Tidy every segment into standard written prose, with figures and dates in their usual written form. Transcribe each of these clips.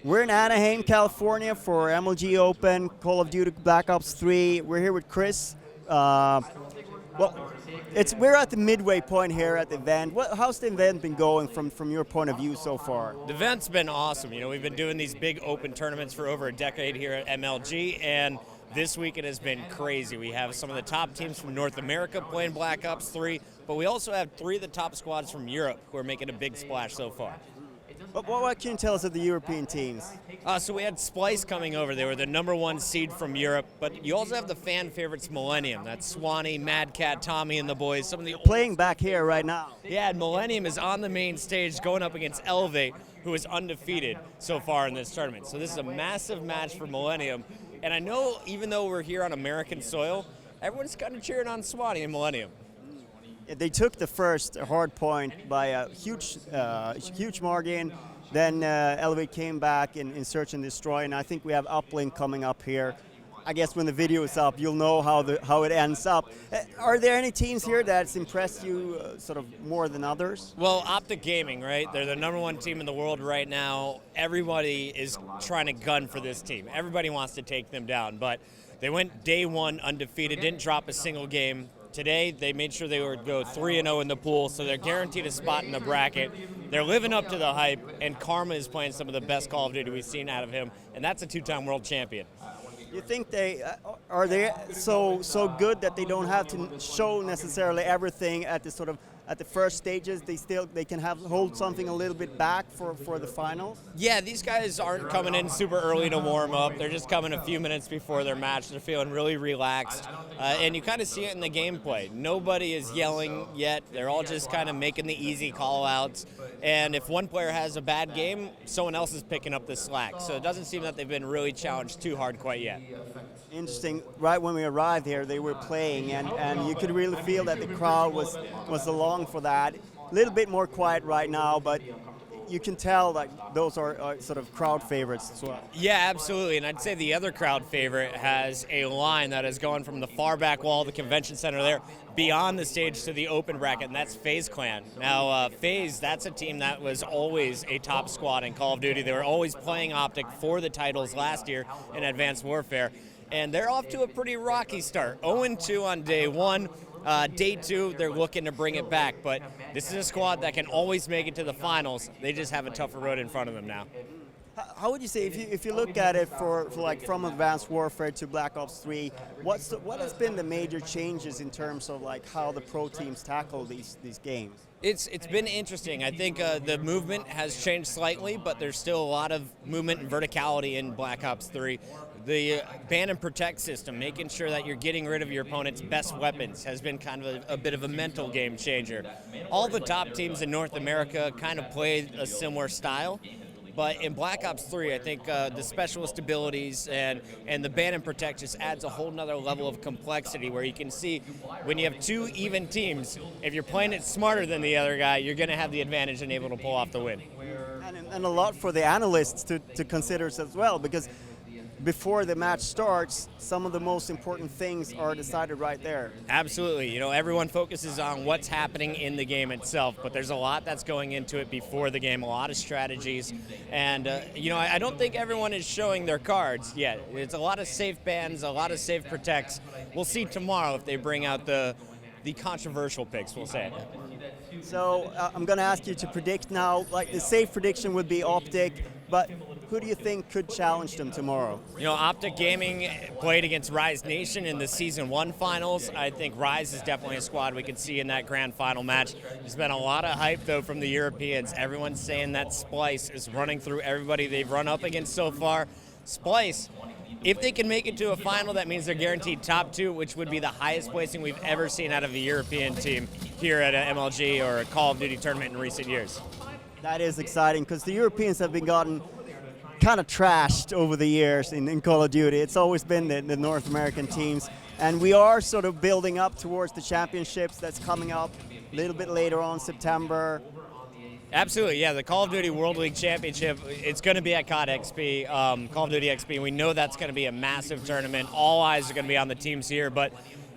We're in Anaheim, California for MLG Open, Call of Duty Black Ops 3. We're here with Chris. We're at the midway point here at the event. How's the event been going from your point of view so far? The event's been awesome. You know, we've been doing these big open tournaments for over a decade here at MLG, and this week it has been crazy. We have some of the top teams from North America playing Black Ops 3, but we also have 3 of the top squads from Europe who are making a big splash so far. What can you tell us of the European teams? So we had Splice coming over. They were the #1 seed from Europe, but you also have the fan favorites Millennium. That's Swanee, Mad Cat, Tommy, and the boys. Some of the playing back here right now. Yeah, Millennium is on the main stage going up against Elevate, who is undefeated so far in this tournament. So this is a massive match for Millennium. And I know even though we're here on American soil, everyone's kind of cheering on Swanee and Millennium. They took the first hard point by a huge margin. Then Elevate came back in Search and Destroy, and I think we have Uplink coming up here. I guess when the video is up, you'll know how it ends up. Are there any teams here that's impressed you sort of more than others? Well, Optic Gaming, right? They're the #1 team in the world right now. Everybody is trying to gun for this team. Everybody wants to take them down, but they went day 1 undefeated, didn't drop a single game. Today, they made sure they would go 3-0 in the pool, so they're guaranteed a spot in the bracket. They're living up to the hype, and Karma is playing some of the best Call of Duty we've seen out of him, and that's a 2-time world champion. You think they are they so good that they don't have to show necessarily everything at the first stages? They can hold something a little bit back for the finals. Yeah, these guys aren't coming in super early to warm up. They're just coming a few minutes before their match. They're feeling really relaxed, and you kind of see it in the gameplay. Nobody is yelling yet. They're all just kind of making the easy call outs. And if one player has a bad game, someone else is picking up the slack. So it doesn't seem that they've been really challenged too hard quite yet. Interesting. Right when we arrived here, they were playing, and you could really feel that the crowd was along for that. A little bit more quiet right now, but you can tell that those are sort of crowd favorites as well. Yeah, absolutely. And I'd say the other crowd favorite has a line that is going from the far back wall of the convention center there beyond the stage to the open bracket, and that's FaZe Clan. Now, FaZe, that's a team that was always a top squad in Call of Duty. They were always playing Optic for the titles last year in Advanced Warfare, and they're off to a pretty rocky start. 0-2 on day 1. Day 2, they're looking to bring it back, but this is a squad that can always make it to the finals. They just have a tougher road in front of them now. How would you say, if you look at it for like from Advanced Warfare to Black Ops 3, what has been the major changes in terms of like how the pro teams tackle these games? It's been interesting. I think the movement has changed slightly, but there's still a lot of movement and verticality in Black Ops 3. The ban and protect system, making sure that you're getting rid of your opponent's best weapons, has been kind of a bit of a mental game changer. All the top teams in North America kind of play a similar style. But in Black Ops 3, I think the specialist abilities and the ban and protect just adds a whole nother level of complexity where you can see when you have 2 even teams, if you're playing it smarter than the other guy, you're going to have the advantage and able to pull off the win. And a lot for the analysts to consider as well, because before the match starts, some of the most important things are decided right there. Absolutely. You know, everyone focuses on what's happening in the game itself, but there's a lot that's going into it before the game, a lot of strategies. And, you know, I don't think everyone is showing their cards yet. It's a lot of safe bans, a lot of safe protects. We'll see tomorrow if they bring out the controversial picks, we'll say. So I'm going to ask you to predict now. Like the safe prediction would be Optic, but who do you think could challenge them tomorrow? You know, Optic Gaming played against Rise Nation in the Season 1 finals. I think Rise is definitely a squad we could see in that grand final match. There's been a lot of hype, though, from the Europeans. Everyone's saying that Splice is running through everybody they've run up against so far. Splice, if they can make it to a final, that means they're guaranteed top 2, which would be the highest placing we've ever seen out of a European team here at an MLG or a Call of Duty tournament in recent years. That is exciting, because the Europeans have been gotten kind of trashed over the years in Call of Duty. It's always been the North American teams, and we are sort of building up towards the championships that's coming up a little bit later on, September. Absolutely, yeah. The Call of Duty World League Championship, it's going to be at COD XP, Call of Duty XP. We know that's going to be a massive tournament. All eyes are going to be on the teams here, but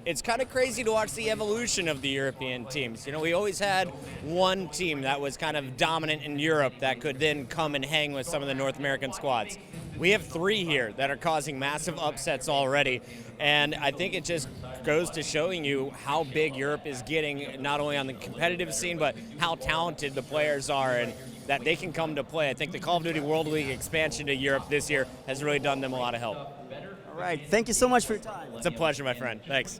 it's kind of crazy to watch the evolution of the European teams. You know, we always had one team that was kind of dominant in Europe that could then come and hang with some of the North American squads. We have 3 here that are causing massive upsets already, and I think it just goes to showing you how big Europe is getting, not only on the competitive scene, but how talented the players are and that they can come to play. I think the Call of Duty World League expansion to Europe this year has really done them a lot of help. All right, thank you so much for your time. It's a pleasure, my friend. Thanks.